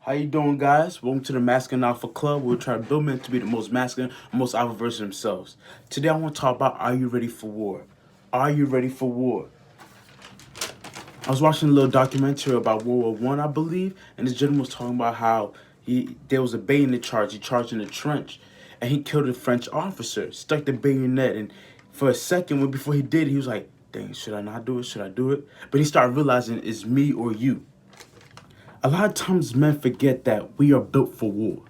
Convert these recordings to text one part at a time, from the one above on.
How you doing, guys? Welcome to the Masculine Alpha Club. We're trying to build men to be the most masculine, most alpha version of themselves. Today, I want to talk about: Are you ready for war? Are you ready for war? I was watching a little documentary about World War I believe, and this gentleman was talking about how there was a bayonet charge. He charged in a trench, and he killed a French officer. Stuck the bayonet, and for a second, before he did, he was like, "Dang, should I not do it? Should I do it?" But he started realizing it's me or you. A lot of times men forget that we are built for war.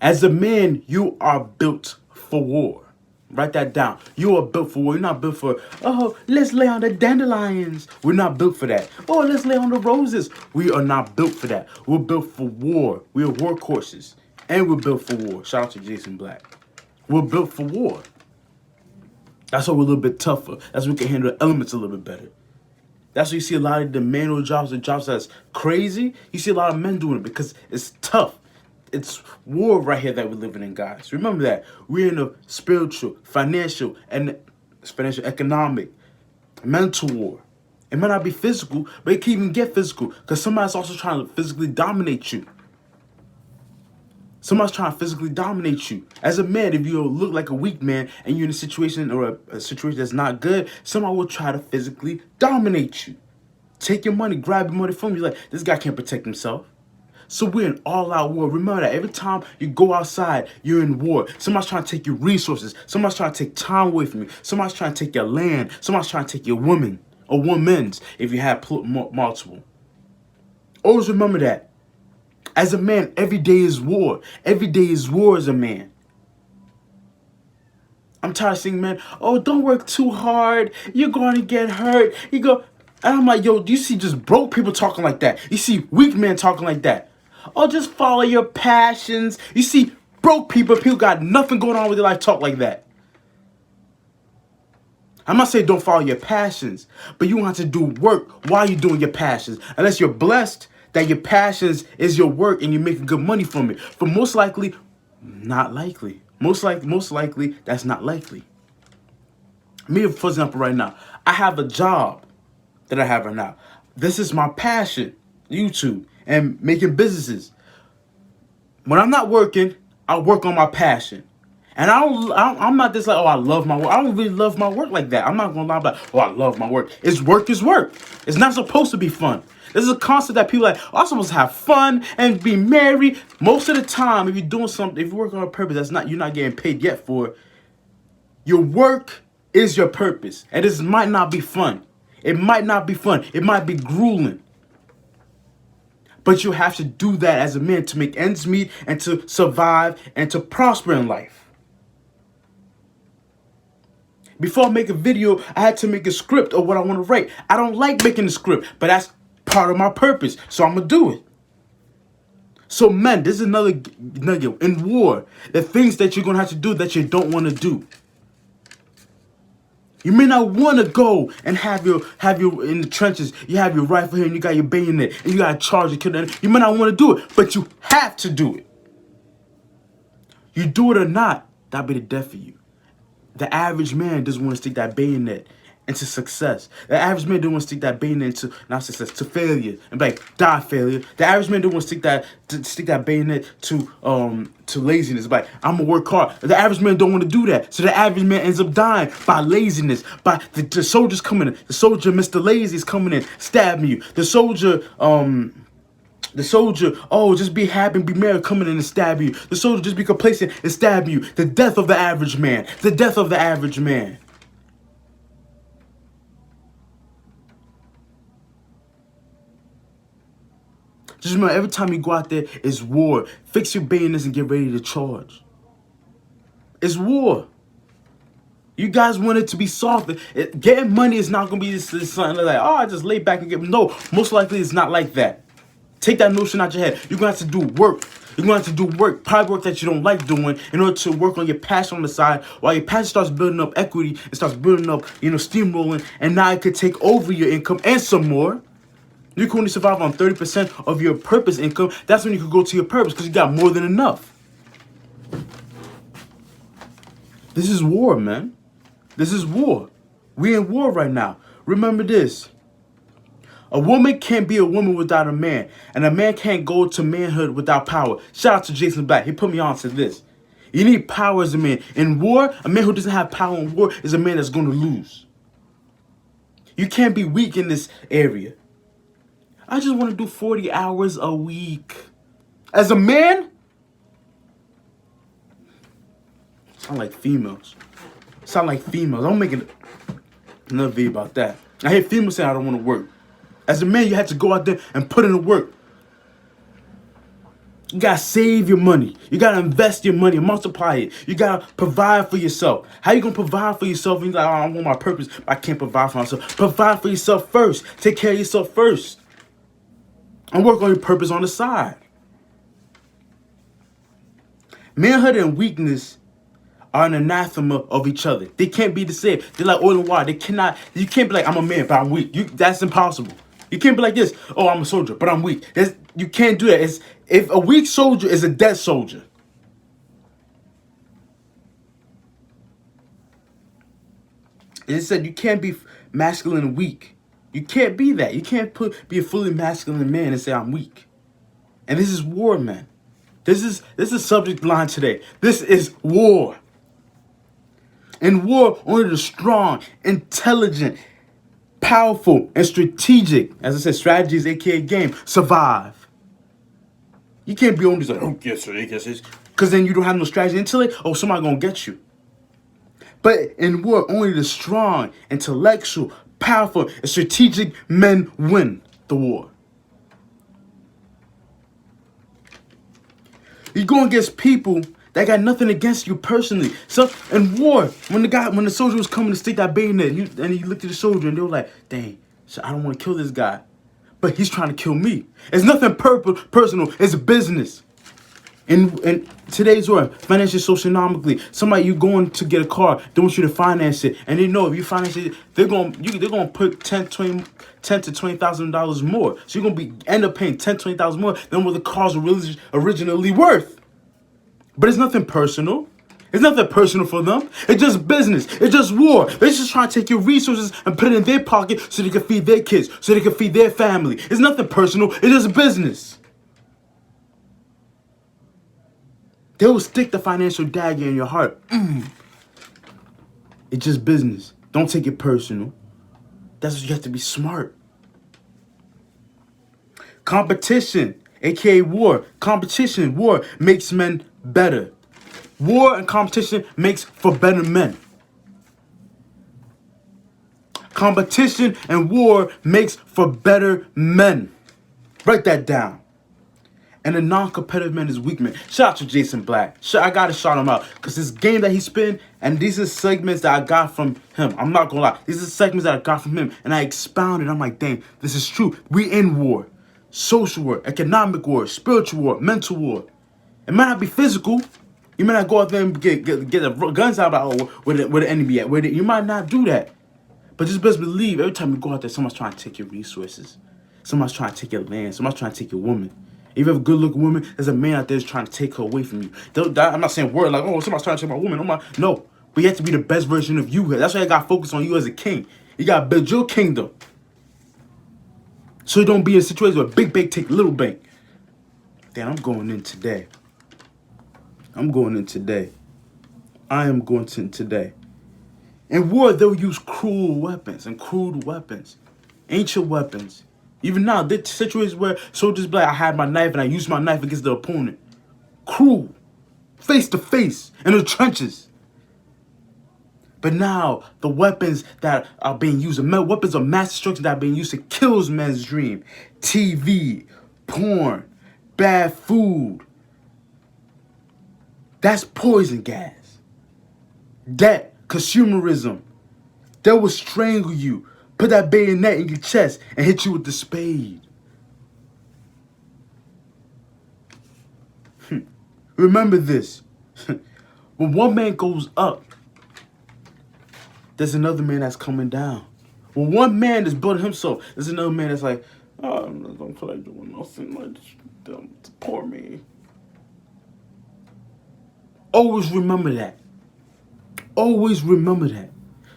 As a man, you are built for war. Write that down. You are built for war. You're not built for, oh, let's lay on the dandelions. We're not built for that. Oh, let's lay on the roses. We are not built for that. We're built for war. We are workhorses. And we're built for war. Shout out to Jason Black. We're built for war. That's why we're a little bit tougher. That's why we can handle the elements a little bit better. That's why you see a lot of the manual jobs and jobs that's crazy. You see a lot of men doing it because it's tough. It's war right here that we're living in, guys. Remember that. We're in a spiritual, financial, economic, mental war. It might not be physical, but it can even get physical because somebody's also trying to physically dominate you. Somebody's trying to physically dominate you. As a man, if you look like a weak man and you're in a situation or a situation that's not good, somebody will try to physically dominate you. Take your money, grab your money from you. Like, this guy can't protect himself. So we're in all-out war. Remember that every time you go outside, you're in war. Somebody's trying to take your resources. Somebody's trying to take time away from you. Somebody's trying to take your land. Somebody's trying to take your woman or women's if you have multiple. Always remember that. As a man, every day is war. Every day is war as a man. I'm tired of seeing men, oh, don't work too hard. You're going to get hurt. You go, and I'm like, yo, do you see just broke people talking like that? You see weak men talking like that. Oh, just follow your passions. You see broke people got nothing going on with their life talk like that. I'm not saying don't follow your passions, but you want to do work while you're doing your passions. Unless you're blessed that your passions is your work and you're making good money from it. But most likely, not likely. Most likely, that's not likely. Me, for example, right now, I have a job that I have right now. This is my passion, YouTube and making businesses. When I'm not working, I work on my passion. And I'm not just like, oh, I love my work. I don't really love my work like that. I'm not going to lie about, oh, I love my work. It's work is work. It's not supposed to be fun. This is a concept that people are like, oh, I'm supposed to have fun and be merry. Most of the time, if you're doing something, if you're working on a purpose you're not getting paid yet for, your work is your purpose. And this might not be fun. It might not be fun. It might be grueling. But you have to do that as a man to make ends meet and to survive and to prosper in life. Before I make a video, I had to make a script of what I want to write. I don't like making a script, but that's part of my purpose, so I'm going to do it. So men, this is another nugget. In war, the things that you're going to have to do that you don't want to do. You may not want to go and have your in the trenches. You have your rifle here and you got your bayonet and you got a charge to kill them. You may not want to do it, but you have to do it. You do it or not, that'll be the death of you. The average man doesn't want to stick that bayonet into success. The average man doesn't want to stick that bayonet into not success, to failure, and be like, die failure. The average man doesn't want to stick that bayonet to laziness. Like, I'm gonna work hard. The average man don't want to do that. So the average man ends up dying by laziness. By the soldiers coming in. The soldier, Mr. Lazy, is coming in, stabbing you. The soldier, oh, just be happy and be merry, coming in and stab you. The soldier, just be complacent and stab you. The death of the average man. The death of the average man. Just remember, every time you go out there, it's war. Fix your bayonets and get ready to charge. It's war. You guys want it to be soft. Getting money is not going to be this something like, oh, I just lay back and get. No, most likely it's not like that. Take that notion out your head. You're going to have to do work. You're going to have to do work, probably work that you don't like doing, in order to work on your passion on the side, while your passion starts building up equity, it starts building up, steamrolling, and now it could take over your income and some more. You can only survive on 30% of your purpose income. That's when you can go to your purpose because you got more than enough. This is war, man. This is war. We're in war right now. Remember this. A woman can't be a woman without a man, and a man can't go to manhood without power. Shout out to Jason Black. He put me on to this. You need power as a man. In war, a man who doesn't have power in war is a man that's going to lose. You can't be weak in this area. I just want to do 40 hours a week. As a man, sound like females. Sound like females. I'm making another video about that. I hear females saying I don't want to work. As a man, you have to go out there and put in the work. You gotta save your money. You gotta invest your money, multiply it. You gotta provide for yourself. How you gonna provide for yourself? You're like, oh, I want my purpose, but I can't provide for myself. Provide for yourself first. Take care of yourself first. And work on your purpose on the side. Manhood and weakness are an anathema of each other. They can't be the same. They're like oil and water. They cannot. You can't be like, I'm a man, but I'm weak. That's impossible. You can't be like this. Oh, I'm a soldier, but I'm weak. You can't do that. If a weak soldier is a dead soldier. It said you can't be masculine and weak. You can't be that. You can't be a fully masculine man and say I'm weak. And this is war, man. This is subject line today. This is war. In war, only the strong, intelligent, powerful, and strategic, as I said, strategies, aka game, survive. You can't be only like, oh, yes, sir, yes, because then you don't have no strategy until somebody gonna get you. But in war, only the strong, intellectual, powerful, and strategic men win the war. You're going against people that got nothing against you personally. So in war, when the soldier was coming to stick that bayonet, and he looked at the soldier and they were like, dang, so I don't want to kill this guy, but he's trying to kill me. It's nothing personal. It's business. In today's world, financially, socioeconomically, somebody you going to get a car, they want you to finance it, and they know if you finance it, they're gonna put $10,000 to $20,000 more. So you're gonna end up paying $10,000 to $20,000 more than what the cars were originally worth. But it's nothing personal. It's nothing personal for them. It's just business. It's just war. They're just trying to take your resources and put it in their pocket so they can feed their kids, so they can feed their family. It's nothing personal. It's just business. They will stick the financial dagger in your heart. It's just business. Don't take it personal. That's what you have to be smart. Competition, aka war. Competition, war makes men better. War and competition makes for better men. Competition and war makes for better men. Write that down. And a non-competitive man is weak man. Shout out to Jason Black. I gotta shout him out. Because this game that he's spinning, and these are segments that I got from him. I'm not gonna lie. These are segments that I got from him. And I expounded. I'm like, dang, this is true. We in war. Social war, economic war, spiritual war, mental war. It might not be physical. You might not go out there and get the guns out of where the enemy at. You might not do that. But just best believe, every time you go out there, someone's trying to take your resources. Someone's trying to take your land. Someone's trying to take your woman. If you have a good-looking woman, there's a man out there that's trying to take her away from you. I'm not saying word like, oh, somebody's trying to take my woman. No. But you have to be the best version of you. That's why I got focused on you as a king. You got to build your kingdom. So you don't be in a situation where big bank take little bank. Damn, I'm going in today. I am going in today. In war, they'll use cruel weapons and crude weapons. Ancient weapons. Even now, there's situations where soldiers be like, I had my knife and I used my knife against the opponent. Cruel. Face to face. In the trenches. But now, the weapons that are being used, weapons of mass destruction that are being used to kill men's dream. TV, porn, bad food. That's poison gas. Debt, consumerism. They will strangle you. Put that bayonet in your chest and hit you with the spade. Remember this. When one man goes up, there's another man that's coming down. When one man is building himself, there's another man that's like, oh, I don't feel like doing nothing. Like, poor me. Always remember that. Always remember that.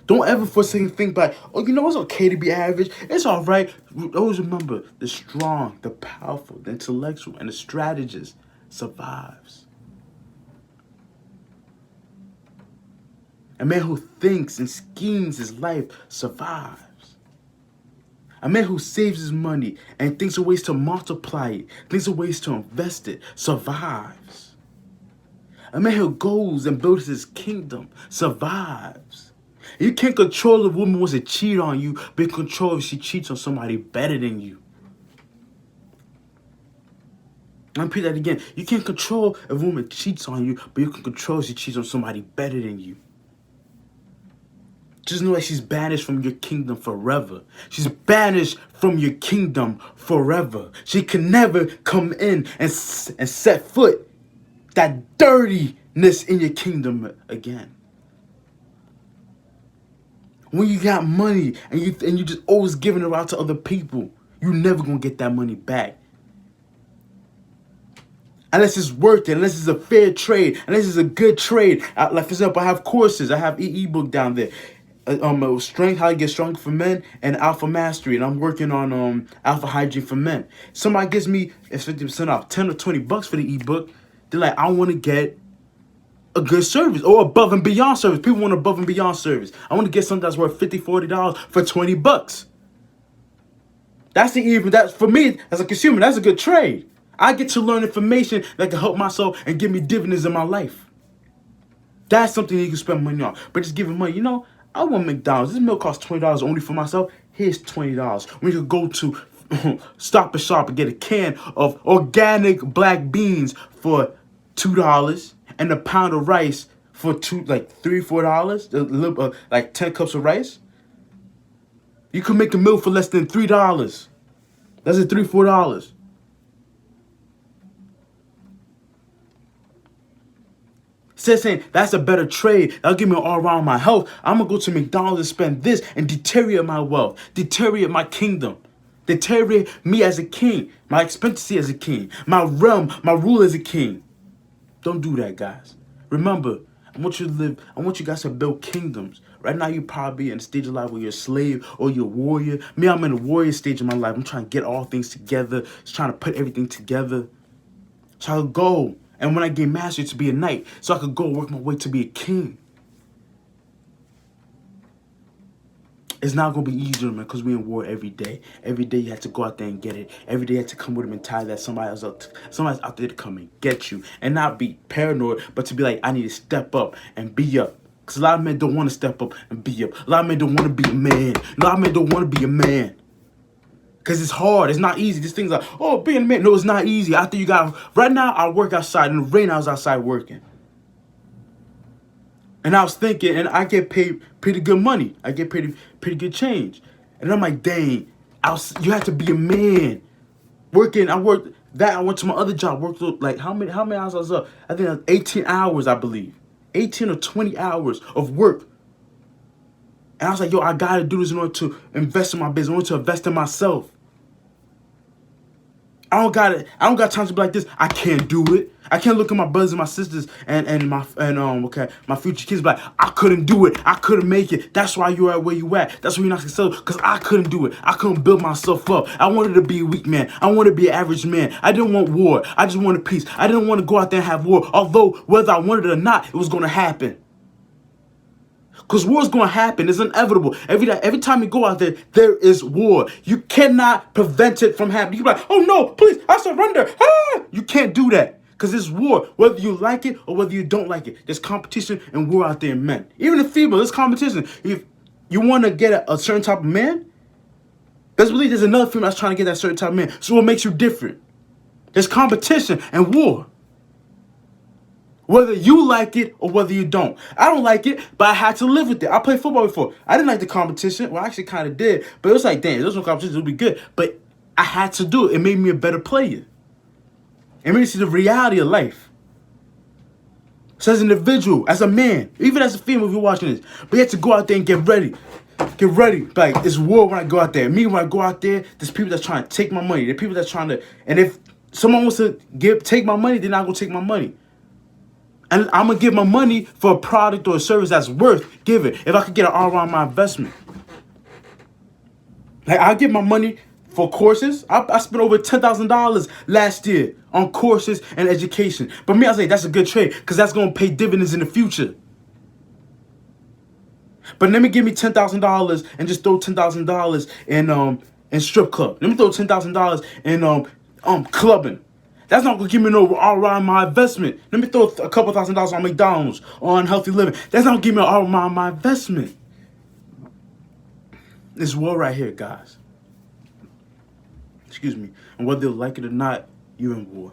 Don't ever for a second think like, oh, you know, it's okay to be average. It's all right. Always remember, the strong, the powerful, the intellectual, and the strategist survives. A man who thinks and schemes his life survives. A man who saves his money and thinks of ways to multiply it, thinks of ways to invest it, survives. A man who goes and builds his kingdom survives. You can't control if a woman wants to cheat on you, but you control if she cheats on somebody better than you. I'll repeat that again. You can't control if a woman cheats on you, but you can control if she cheats on somebody better than you. Just know that she's banished from your kingdom forever. She's banished from your kingdom forever. She can never come in and set foot that dirtiness in your kingdom again. When you got money and you just always giving it out to other people, you never gonna get that money back. Unless it's worth it, unless it's a fair trade, unless it's a good trade. Like for example, I have courses. I have e-book down there. Strength, how to get stronger for men, and Alpha Mastery, and I'm working on Alpha Hygiene for men. Somebody gives me 50% off, $10 or $20 for the ebook. They're like, I want to get a good service or above and beyond service. People want above and beyond service. I want to get something that's worth $50, $40 for $20. That's for me as a consumer. That's a good trade. I get to learn information that can help myself and give me dividends in my life. That's something you can spend money on. But just giving money, I want McDonald's. This meal costs $20 only for myself. Here's $20. We could go to Stop and Shop and get a can of organic black beans for $2 and a pound of rice for $3, $4. Like 10 cups of rice. You could make a meal for less than $3. That's $3, $4. Saying that's a better trade. That'll give me all around my health. I'm gonna go to McDonald's and spend this and deteriorate my wealth, deteriorate my kingdom, deteriorate me as a king, my expectancy as a king, my realm, my rule as a king. Don't do that, guys. Remember, I want you guys to build kingdoms. Right now, you're probably in a stage of life where you're a slave or you're a warrior. Me, I'm in a warrior stage of my life. I'm trying to get all things together, just trying to put everything together. So I'll go. And when I get mastery to be a knight, so I could go work my way to be a king. It's not going to be easier, man, because we're in war every day. Every day you have to go out there and get it. Every day you have to come with a mentality that somebody's out there to come and get you. And not be paranoid, but to be like, I need to step up and be up. Because a lot of men don't want to step up and be up. A lot of men don't want to be a man. A lot of men don't want to be a man. Because it's hard. It's not easy. These things like, oh, being a man. No, it's not easy. Right now, I work outside. In the rain, I was outside working. And I was thinking, and I get paid pretty good money. I get pretty good change. And I'm like, dang, you have to be a man. Working, I went to my other job, worked like, how many hours I was up? I think it was 18 hours, I believe. 18 or 20 hours of work. And I was like, yo, I got to do this in order to invest in my business, in order to invest in myself. I don't got time to be like this. I can't do it. I can't look at my brothers and my sisters and my future kids, but like, I couldn't do it. I couldn't make it. That's why you're at where you at. That's why you're not successful, because I couldn't do it. I couldn't build myself up. I wanted to be a weak man. I wanted to be an average man. I didn't want war. I just wanted peace. I didn't want to go out there and have war, although whether I wanted it or not, it was going to happen. Because war is going to happen. It's inevitable. Every time you go out there, there is war. You cannot prevent it from happening. You can be like, oh no, please, I surrender. Ah! You can't do that. Because it's war. Whether you like it or whether you don't like it. There's competition and war out there in men. Even in female, there's competition. If you want to get a certain type of man, best believe there's another female that's trying to get that certain type of man. So what makes you different? There's competition and war. Whether you like it or whether you don't. I don't like it, but I had to live with it. I played football before. I didn't like the competition. Well, I actually kind of did. But it was like, damn, there's no competition. It would be good. But I had to do it. It made me a better player. It made me see the reality of life. So as an individual, as a man, even as a female, if you're watching this, but you have to go out there and get ready. Get ready. Like, it's war when I go out there. Me, when I go out there, there's people that's trying to take my money. There's people that's trying to, and if someone wants to take my money, they're not going to take my money. And I'm going to give my money for a product or a service that's worth giving. If I could get an ROI on my investment. Like, I'll give my money for courses. I spent over $10,000 last year on courses and education. But me, I say that's a good trade because that's going to pay dividends in the future. But let me give me $10,000 and just throw $10,000 in strip club. Let me throw $10,000 in clubbing. That's not gonna give me no ROI on my investment. Let me throw a couple $1,000s on McDonald's or on healthy living. That's not gonna give me an ROI on my investment. This war right here, guys. Excuse me. And whether you like it or not, you're in war.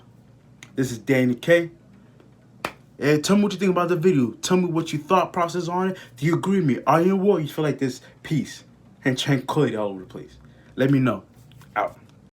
This is Danny K. Hey, tell me what you think about the video. Tell me what your thought process on it. Do you agree with me? Are you in war? You feel like there's peace and tranquility all over the place? Let me know.